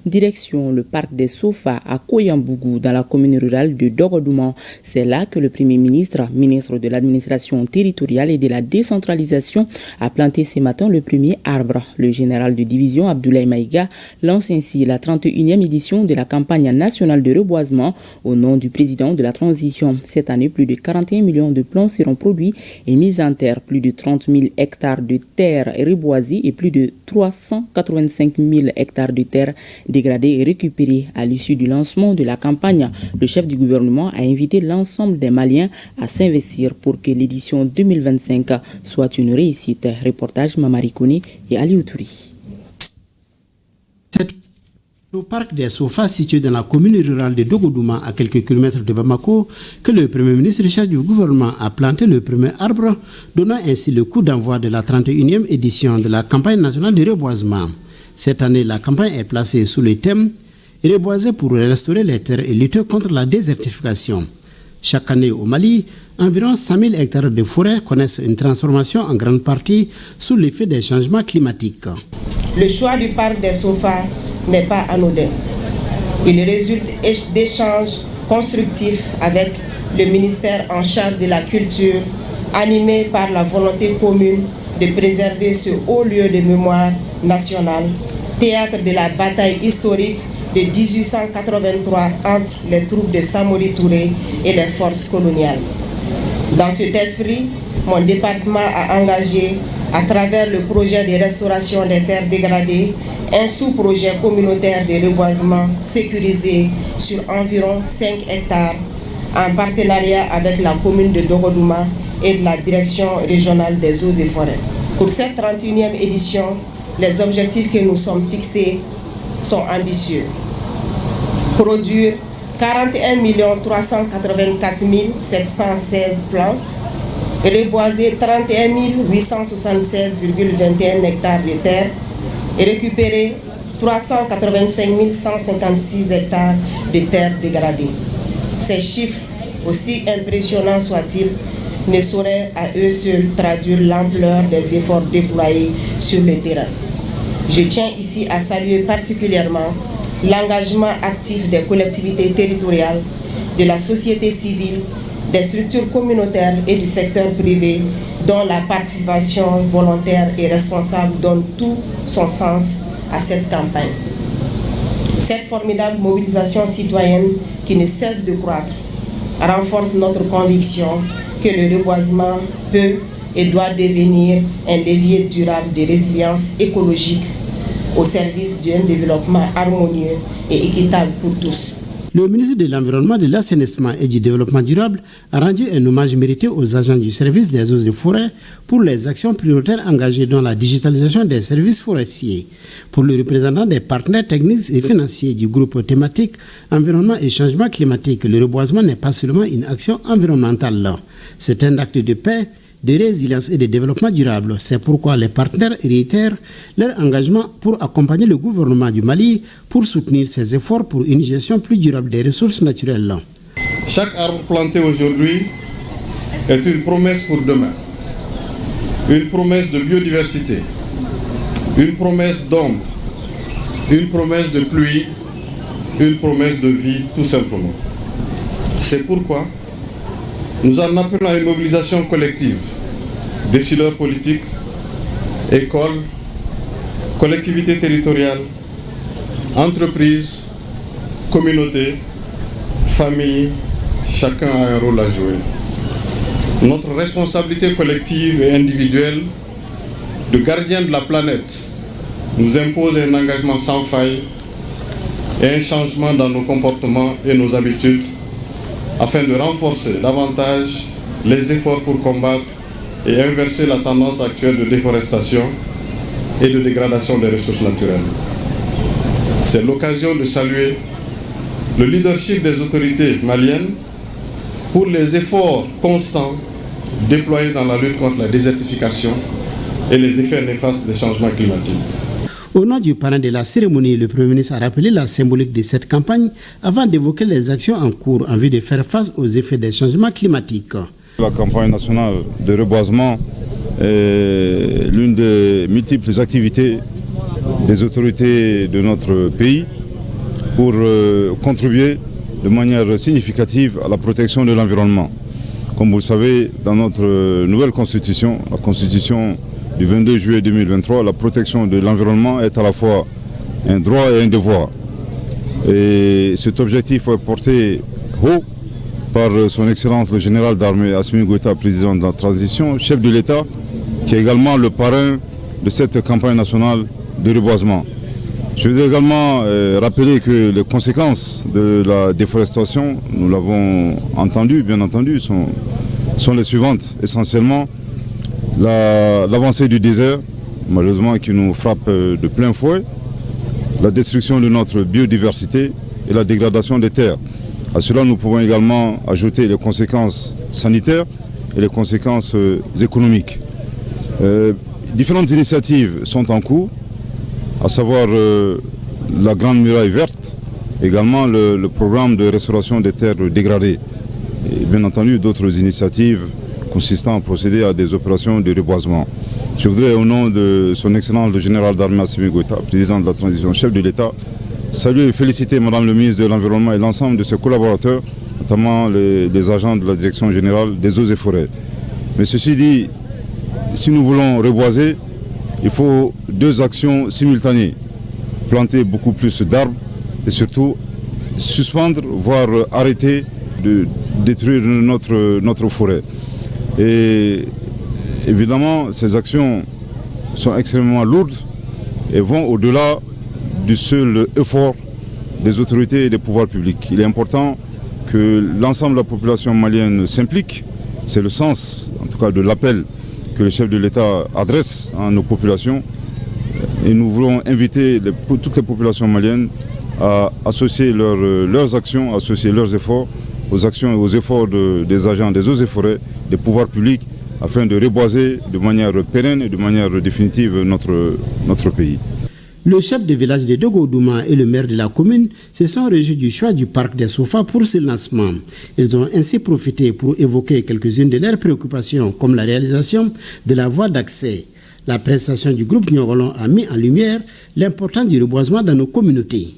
direction le parc des Sofas à Koyambougou dans la commune rurale de Dogodouman. C'est là que le Premier ministre, ministre de l'administration territoriale et de la décentralisation, a planté ce matin le premier arbre. Le général de division Abdoulaye Maïga lance ainsi la 31e édition de la campagne nationale de reboisement au nom du président de la transition. Cette année, plus de 41 millions de plants seront produits et mis en terre. Plus de 30 000 hectares de terre reboisées et plus de 385 000 hectares de terre dégradées et récupérées. À l'issue du lancement de la campagne, le chef du gouvernement a invité l'ensemble des Maliens à s'investir pour que l'édition 2025 soit une réussite. Reportage Mamari Koné et Ali Outouri. Au parc des Sofas situé dans la commune rurale de Dogodouma à quelques kilomètres de Bamako que le Premier ministre chef du gouvernement a planté le premier arbre, donnant ainsi le coup d'envoi de la 31e édition de la campagne nationale de reboisement. Cette année, la campagne est placée sous le thème « Reboiser pour restaurer les terres et lutter contre la désertification ». Chaque année au Mali, environ 100 000 hectares de forêt connaissent une transformation en grande partie sous l'effet des changements climatiques. Le choix du parc des Sofas n'est pas anodin. Il résulte d'échanges constructifs avec le ministère en charge de la culture, animé par la volonté commune de préserver ce haut lieu de mémoire nationale, théâtre de la bataille historique de 1883 entre les troupes de Samori Touré et les forces coloniales. Dans cet esprit, mon département a engagé, à travers le projet de restauration des terres dégradées, un sous-projet communautaire de reboisement sécurisé sur environ 5 hectares en partenariat avec la commune de Dogodouma et de la direction régionale des eaux et forêts. Pour cette 31e édition, les objectifs que nous sommes fixés sont ambitieux. Produire 41 384 716 plants, reboiser 31 876,21 hectares de terre et récupérer 385 156 hectares de terres dégradées. Ces chiffres, aussi impressionnants soient-ils, ne sauraient à eux seuls traduire l'ampleur des efforts déployés sur le terrain. Je tiens ici à saluer particulièrement l'engagement actif des collectivités territoriales, de la société civile, des structures communautaires et du secteur privé, dont la participation volontaire et responsable donne tout son sens à cette campagne. Cette formidable mobilisation citoyenne qui ne cesse de croître renforce notre conviction que le reboisement peut et doit devenir un levier durable de résilience écologique au service d'un développement harmonieux et équitable pour tous. Le ministre de l'Environnement, de l'Assainissement et du Développement durable a rendu un hommage mérité aux agents du service des eaux et forêts pour les actions prioritaires engagées dans la digitalisation des services forestiers. Pour le représentant des partenaires techniques et financiers du groupe thématique Environnement et Changement climatique, le reboisement n'est pas seulement une action environnementale. C'est un acte de paix, de résilience et de développement durable. C'est pourquoi les partenaires réitèrent leur engagement pour accompagner le gouvernement du Mali pour soutenir ses efforts pour une gestion plus durable des ressources naturelles. Chaque arbre planté aujourd'hui est une promesse pour demain, une promesse de biodiversité, une promesse d'ombre, une promesse de pluie, une promesse de vie tout simplement. C'est pourquoi nous en appelons à une mobilisation collective, décideurs politiques, écoles, collectivités territoriales, entreprises, communautés, familles, chacun a un rôle à jouer. Notre responsabilité collective et individuelle de gardien de la planète nous impose un engagement sans faille et un changement dans nos comportements et nos habitudes afin de renforcer davantage les efforts pour combattre et inverser la tendance actuelle de déforestation et de dégradation des ressources naturelles. C'est l'occasion de saluer le leadership des autorités maliennes pour les efforts constants déployés dans la lutte contre la désertification et les effets néfastes des changements climatiques. Au nom du parrain de la cérémonie, le Premier ministre a rappelé la symbolique de cette campagne avant d'évoquer les actions en cours en vue de faire face aux effets des changements climatiques. La campagne nationale de reboisement est l'une des multiples activités des autorités de notre pays pour contribuer de manière significative à la protection de l'environnement. Comme vous le savez, dans notre nouvelle constitution, la constitution du 22 juillet 2023, la protection de l'environnement est à la fois un droit et un devoir. Et cet objectif est porté haut par son Excellence le général d'armée Assimi Goïta, président de la transition, chef de l'État, qui est également le parrain de cette campagne nationale de reboisement. Je voudrais également rappeler que les conséquences de la déforestation, nous l'avons entendu, bien entendu, sont les suivantes. Essentiellement, l'avancée du désert, malheureusement qui nous frappe de plein fouet, la destruction de notre biodiversité et la dégradation des terres. À cela, nous pouvons également ajouter les conséquences sanitaires et les conséquences économiques. Différentes initiatives sont en cours, à savoir la Grande Muraille Verte, également le programme de restauration des terres dégradées. Et bien entendu, d'autres initiatives consistant à procéder à des opérations de reboisement. Je voudrais, au nom de son Excellence le général d'armée Assimi Goïta, président de la transition, chef de l'État, saluer et féliciter Madame le ministre de l'Environnement et l'ensemble de ses collaborateurs, notamment les agents de la Direction générale des eaux et forêts. Mais ceci dit, si nous voulons reboiser, il faut deux actions simultanées. Planter beaucoup plus d'arbres et surtout suspendre, voire arrêter de détruire notre forêt. Et évidemment, ces actions sont extrêmement lourdes et vont au-delà du seul effort des autorités et des pouvoirs publics. Il est important que l'ensemble de la population malienne s'implique. C'est le sens, en tout cas, de l'appel que le chef de l'État adresse à nos populations. Et nous voulons inviter toutes les populations maliennes à associer leurs actions, à associer leurs efforts aux actions et aux efforts des agents des eaux et forêts, des pouvoirs publics, afin de reboiser de manière pérenne et de manière définitive notre pays. Le chef de village de Dogo-Douma et le maire de la commune se sont réjouis du choix du parc des Sofa pour ce lancement. Ils ont ainsi profité pour évoquer quelques-unes de leurs préoccupations, comme la réalisation de la voie d'accès. La prestation du groupe Nyogolon a mis en lumière l'importance du reboisement dans nos communautés.